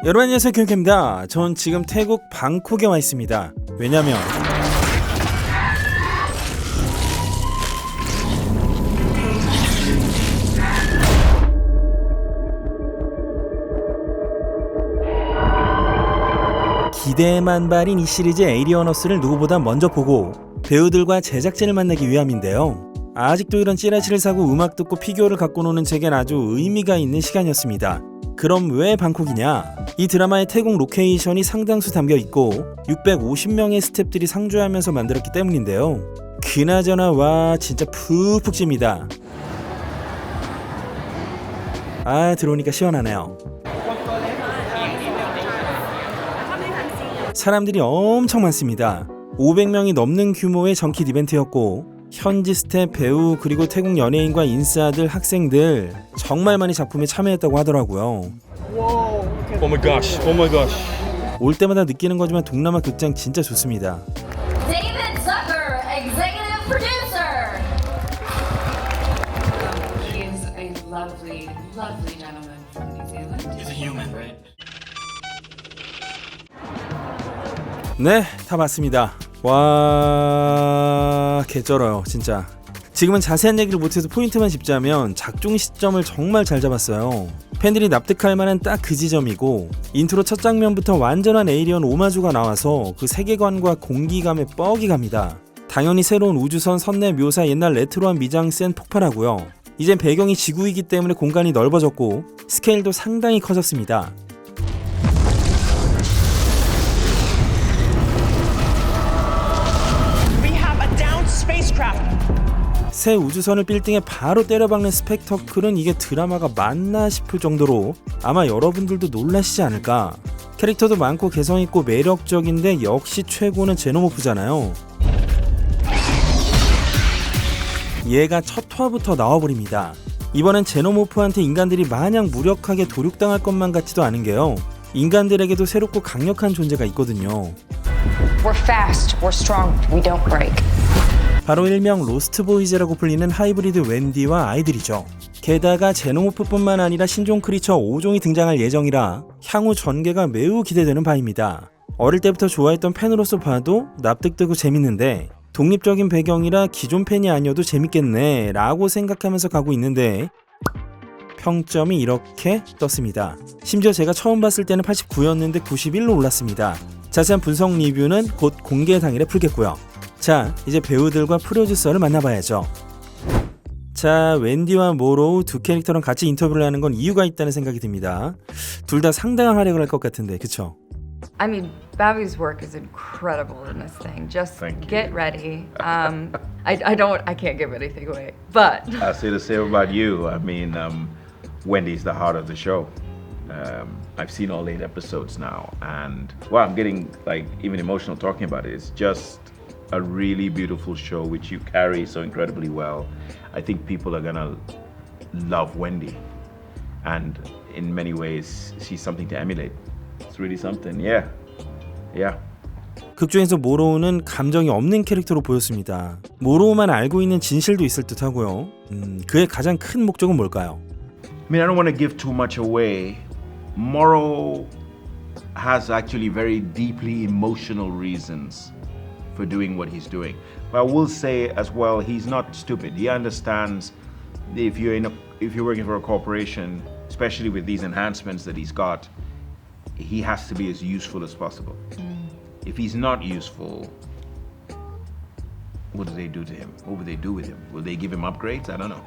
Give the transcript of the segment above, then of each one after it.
여러분 안녕하세요, 교육입니다. 전 지금 태국 방콕에 와 있습니다. 왜냐면 기대만발인 이 시리즈 에이리언어스를 누구보다 먼저 보고 배우들과 제작진을 만나기 위함인데요. 아직도 이런 찌라시를 사고 음악 듣고 피규어를 갖고 노는 제겐 아주 의미가 있는 시간이었습니다. 그럼 왜 방콕이냐? 이 드라마의 태국 로케이션이 상당수 담겨있고 650명의 스태프들이 상주하면서 만들었기 때문인데요. 그나저나 와 진짜 푹푹 찝니다. 아, 들어오니까 시원하네요. 사람들이 엄청 많습니다. 500명이 넘는 규모의 정킷 이벤트였고 현지 스태프, 배우, 그리고 태국 연예인과 인싸들, 학생들 정말 많이 작품에 참여했다고 하더라고요. Oh my gosh, oh my gosh. 올 때마다 느끼는 거지만 동남아 극장 진짜 좋습니다. David Zucker, executive producer. He is a lovely, lovely gentleman from New Zealand. He's a human, right? 네, 다 봤습니다. 와, 개쩔어요 진짜. 지금은 자세한 얘기를 못해서 포인트만 짚자면 작중 시점을 정말 잘 잡았어요. 팬들이 납득할 만한 딱 그 지점이고 인트로 첫 장면부터 완전한 에이리언 오마주가 나와서 그 세계관과 공기감에 뻑이 갑니다. 당연히 새로운 우주선 선내 묘사, 옛날 레트로한 미장센 폭발하고요. 이젠 배경이 지구이기 때문에 공간이 넓어졌고 스케일도 상당히 커졌습니다. 새 우주선을 빌딩에 바로 때려박는 스펙터클은 이게 드라마가 맞나 싶을 정도로 아마 여러분들도 놀라시지 않을까. 캐릭터도 많고 개성있고 매력적인데 역시 최고는 제노모프잖아요. 얘가 첫 화부터 나와버립니다. 이번엔 제노모프한테 인간들이 마냥 무력하게 도륙당할 것만 같지도 않은 게요, 인간들에게도 새롭고 강력한 존재가 있거든요. We're fast, we're strong, we don't break. 바로 일명 로스트보이즈라고 불리는 하이브리드 웬디와 아이들이죠. 게다가 제노모프뿐만 아니라 신종 크리처 5종이 등장할 예정이라 향후 전개가 매우 기대되는 바입니다. 어릴 때부터 좋아했던 팬으로서 봐도 납득되고 재밌는데 독립적인 배경이라 기존 팬이 아니어도 재밌겠네 라고 생각하면서 가고 있는데 평점이 이렇게 떴습니다. 심지어 제가 처음 봤을 때는 89였는데 91로 올랐습니다. 자세한 분석 리뷰는 곧 공개 당일에 풀겠고요. 자, 이제 배우들과 프로듀서를 만나봐야죠. 자, 웬디와 모로우 두 캐릭터랑 같이 인터뷰를 하는 건 이유가 있다는 생각이 듭니다. 둘 다 상당한 활약을 할 것 같은데, 그쵸? I mean, Babby's work is incredible in this thing. Just Thank you. get ready. I can't give anything away, but I say the same about you. I mean, Wendy's the heart of the show. I've seen all 8 episodes now, and well, I'm getting like even emotional talking about it. It's just a really beautiful show which you carry so incredibly well. I think people are gonna love Wendy, and in many ways, she's something to emulate. It's really something. Yeah. 극중에서 모로우는 감정이 없는 캐릭터로 보였습니다. 모로우만 알고 있는 진실도 있을 듯 하고요. 그의 가장 큰 목적은 뭘까요? I mean, I don't want to give too much away. Moro has actually very deeply emotional reasons for doing what he's doing. But I will say as well, he's not stupid. He understands if you're working for a corporation, especially with these enhancements that he's got, he has to be as useful as possible. If he's not useful, what do they do to him? What will they do with him? Will they give him upgrades? I don't know.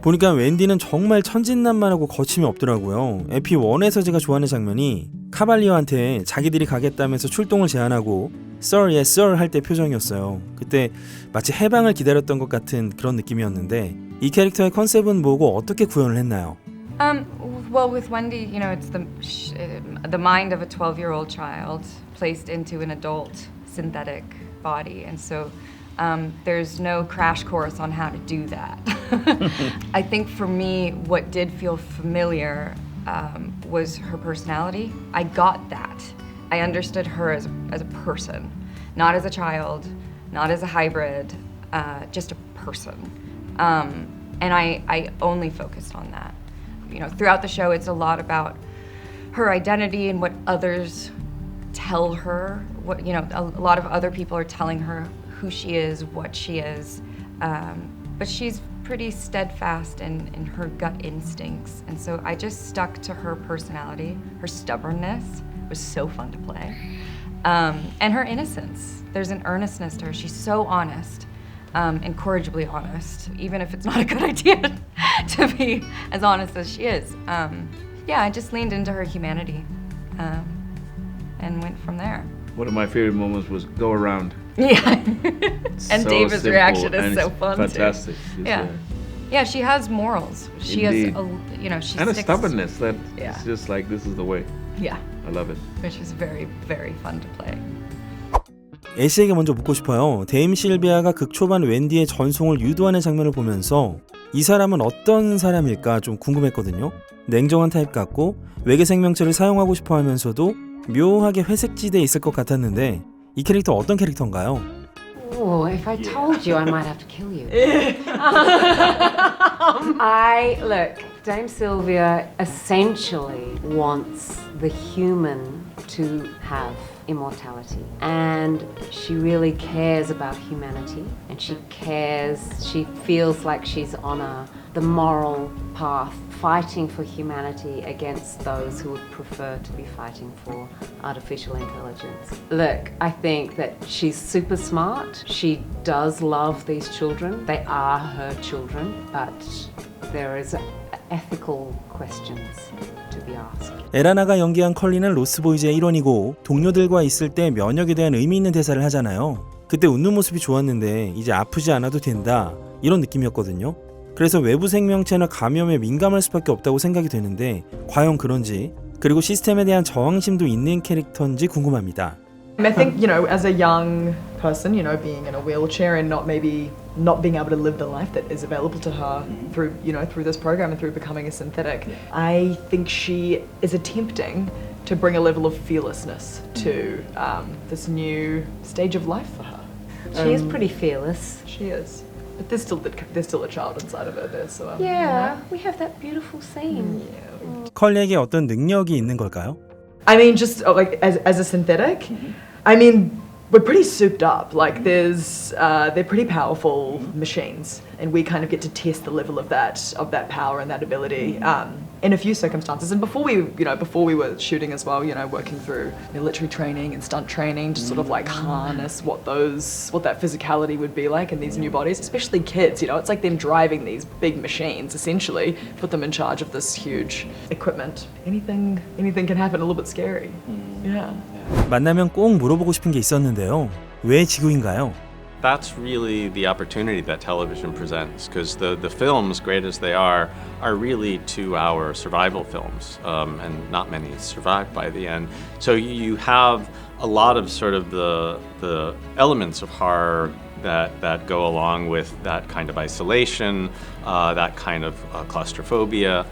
보니까 웬디는 정말 천진난만하고 거침이 없더라고요. 에피 1에서 제가 좋아하는 장면이 카발리오한테 자기들이 가겠다면서 출동을 제안하고 Sir, yes sir 할 때 표정이었어요. 그때 마치 해방을 기다렸던 것 같은 그런 느낌이었는데 이 캐릭터의 컨셉은 뭐고 어떻게 구현을 했나요? well, with Wendy, you know, it's the mind of a 12-year-old child placed into an adult synthetic body, and so there's no crash course on how to do that. I think for me, what did feel familiar was her personality. I got that. I understood her as a person, not as a child, not as a hybrid, just a person. And I only focused on that. You know, throughout the show, it's a lot about her identity and what others tell her. What, you know, a lot of other people are telling her who she is, what she is, but she's pretty steadfast in her gut instincts. And so I just stuck to her personality. Her stubbornness was so fun to play. And her innocence. There's an earnestness to her. She's so honest, incorrigibly honest, even if it's not a good idea to be as honest as she is. Yeah, I just leaned into her humanity and went from there. One of my favorite moments was go around. Yeah. And So David's simple reaction is and so it's fun fantastic. too. It's, Yeah. Yeah, she has morals. She Indeed. has, you know, she and a sticks. stubbornness that Yeah. it's just like, this is the way. Yeah, I love it. which was very, very fun to play. 애쉬에게 먼저 묻고 싶어요. 데임 실비아가 극 초반 웬디의 전송을 유도하는 장면을 보면서 이 사람은 어떤 사람일까 좀 궁금했거든요. 냉정한 타입 같고 외계 생명체를 사용하고 싶어 하면서도 묘하게 회색지대에 있을 것 같았는데 이 캐릭터 어떤 캐릭터인가요? Oh, if I told you, I might have to kill you. Look, Dame Sylvia essentially wants the human to have immortality. And she really cares about humanity. And she feels like she's on the moral path, fighting for humanity against those who would prefer to be fighting for artificial intelligence. Look, I think that she's super smart. She does love these children. They are her children, but there is ethical questions to be asked. 에라나가 연기한 컬리는 로스트보이즈의 일원이고 동료들과 있을 때 면역에 대한 의미 있는 대사를 하잖아요. 그때 웃는 모습이 좋았는데 이제 아프지 않아도 된다 이런 느낌이었거든요. 그래서 외부 생명체나 감염에 민감할 수밖에 없다고 생각이 되는데 과연 그런지 그리고 시스템에 대한 저항심도 있는 캐릭터인지 궁금합니다. I think, you know, as a young person, you know, being in a wheelchair and not being able to live the life that is available to her through, you know, through this program and through becoming a synthetic, I think she is attempting to bring a level of fearlessness to this new stage of life for her. She is pretty fearless. She is. But there's still a child inside of her there, so Yeah, we have that beautiful scene. 컬리에게 어떤 능력이 있는 걸까요? I mean, just like as a synthetic, I mean, we're pretty souped up. Like they're pretty powerful machines, and we kind of get to test the level of that power and that ability in a few circumstances. And before we were shooting as well, you know, working through military training and stunt training to sort of like harness what that physicality would be like in these new bodies, especially kids. You know, it's like them driving these big machines. Essentially, put them in charge of this huge equipment. Anything can happen. A little bit scary. Yeah. 만나면 꼭 물어보고 싶은 게 있었는데요. 왜 지구인가요? That's really the opportunity that television presents, because the films, great as they are really 2-hour survival films, and not many survive by the end. So you have a lot of sort of the elements of horror that go along with that kind of isolation, that kind of claustrophobia.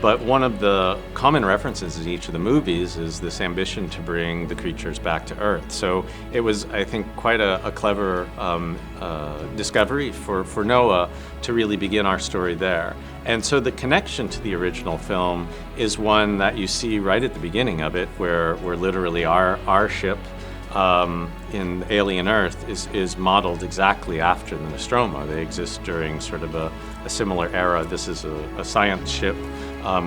But one of the common references in each of the movies is this ambition to bring the creatures back to Earth. So it was, I think, quite a clever discovery for Noah to really begin our story there. And so the connection to the original film is one that you see right at the beginning of it, where literally our ship in Alien Earth is modeled exactly after the Nostromo. They exist during sort of a similar era. This is a science ship,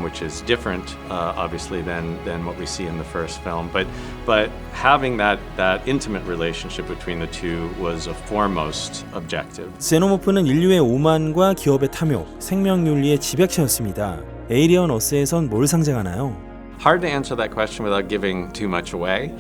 which is different, obviously, than what we see in the first film. But having that intimate relationship between the two was a foremost objective. 제노모프는 인류의 오만과 기업의 탐욕, 생명윤리의 집약체였습니다. 에이리언 어스에선 뭘 상징하나요? Hard to answer that question without giving too much away,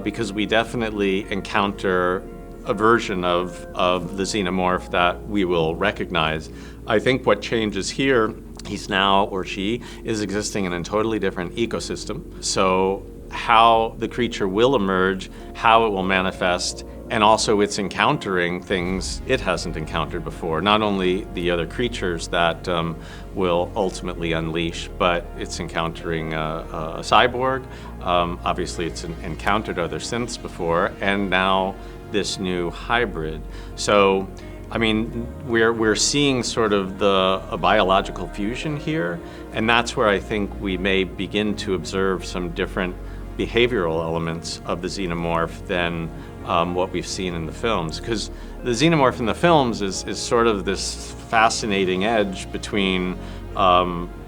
because we definitely encounter a version of the xenomorph that we will recognize. I think what changes here, he's now, or she, is existing in a totally different ecosystem. So how the creature will emerge, how it will manifest, and also it's encountering things it hasn't encountered before. Not only the other creatures that will ultimately unleash, but it's encountering a cyborg. Obviously, it's encountered other synths before, and now this new hybrid. So I mean, we're seeing sort of a biological fusion here, and that's where I think we may begin to observe some different behavioral elements of the xenomorph than what we've seen in the films. Because the xenomorph in the films is sort of this fascinating edge between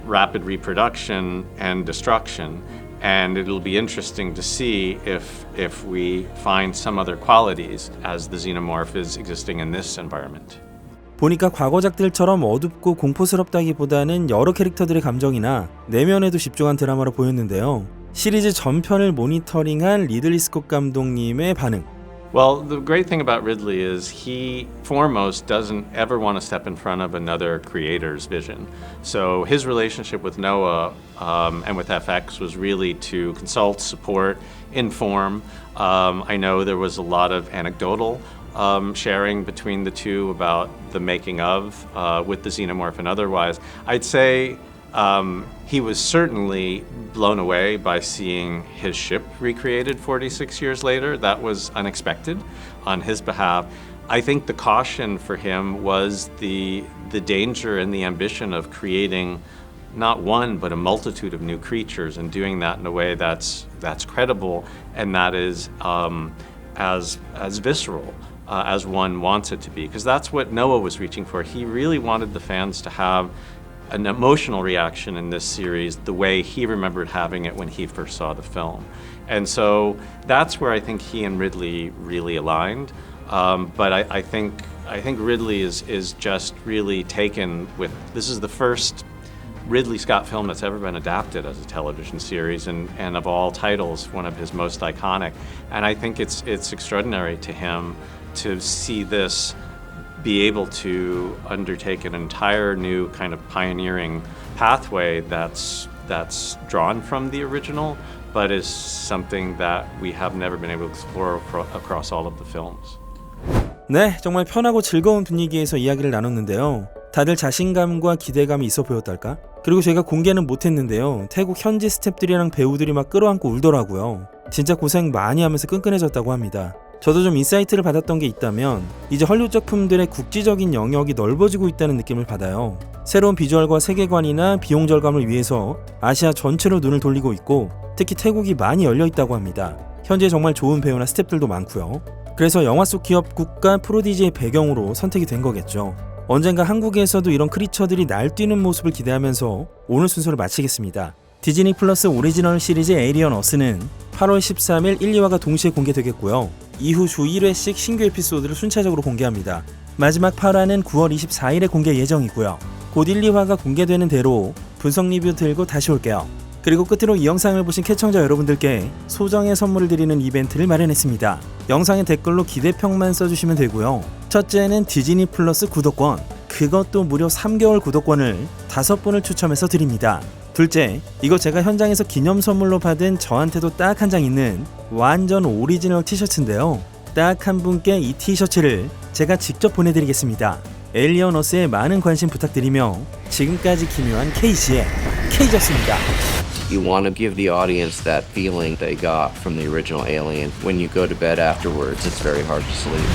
rapid reproduction and destruction. And it'll be interesting to see if we find some other qualities as the xenomorph is existing in this environment. 보니까 과거작들처럼 어둡고 공포스럽다기보다는 여러 캐릭터들의 감정이나 내면에도 집중한 드라마로 보였는데요. 시리즈 전편을 모니터링한 리들리 스콧 감독님의 반응. Well, the great thing about Ridley is he foremost doesn't ever want to step in front of another creator's vision. So his relationship with Noah and with FX was really to consult, support, inform. I know there was a lot of anecdotal sharing between the two about the making of with the xenomorph and otherwise. I'd say he was certainly blown away by seeing his ship recreated 46 years later. That was unexpected on his behalf. I think the caution for him was the danger and the ambition of creating not one but a multitude of new creatures and doing that in a way that's credible and that is as visceral as one wants it to be, because that's what Noah was reaching for. He really wanted the fans to have an emotional reaction in this series the way he remembered having it when he first saw the film. And so that's where I think he and Ridley really aligned. But I think Ridley is just really taken with, this is the first Ridley Scott film that's ever been adapted as a television series, and of all titles, one of his most iconic. And I think it's extraordinary to him to see this be able to undertake an entire new kind of pioneering pathway that's drawn from the original, but is something that we have never been able to explore across all of the films. 네, 정말 편하고 즐거운 분위기에서 이야기를 나눴는데요. 다들 자신감과 기대감이 있어 보였달까? 그리고 저희가 공개는 못했는데요. 태국 현지 스태프들이랑 배우들이 막 끌어안고 울더라고요. 진짜 고생 많이 하면서 끈끈해졌다고 합니다. 저도 좀 인사이트를 받았던 게 있다면 이제 헐리우드 작품들의 국지적인 영역이 넓어지고 있다는 느낌을 받아요. 새로운 비주얼과 세계관이나 비용 절감을 위해서 아시아 전체로 눈을 돌리고 있고 특히 태국이 많이 열려 있다고 합니다. 현재 정말 좋은 배우나 스태프들도 많고요. 그래서 영화 속 기업국가 프로디지의 배경으로 선택이 된 거겠죠. 언젠가 한국에서도 이런 크리처들이 날뛰는 모습을 기대하면서 오늘 순서를 마치겠습니다. 디즈니 플러스 오리지널 시리즈 에이리언 어스는 8월 13일 1, 2화가 동시에 공개되겠고요. 이후 주 1회씩 신규 에피소드를 순차적으로 공개합니다. 마지막 8화는 9월 24일에 공개 예정이고요. 곧 1, 2화가 공개되는 대로 분석 리뷰 들고 다시 올게요. 그리고 끝으로 이 영상을 보신 캐청자 여러분들께 소정의 선물을 드리는 이벤트를 마련했습니다. 영상의 댓글로 기대평만 써주시면 되고요. 첫째는 디즈니 플러스 구독권, 그것도 무려 3개월 구독권을 5분을 추첨해서 드립니다. 둘째, 이거 제가 현장에서 기념 선물로 받은 저한테도 딱 한 장 있는 완전 오리지널 티셔츠인데요. 딱 한 분께 이 티셔츠를 제가 직접 보내드리겠습니다. 에일리언 어스에 많은 관심 부탁드리며 지금까지 기묘한 K씨의 K였습니다. You want to give the audience that feeling they got from the original Alien. When you go to bed afterwards, it's very hard to sleep.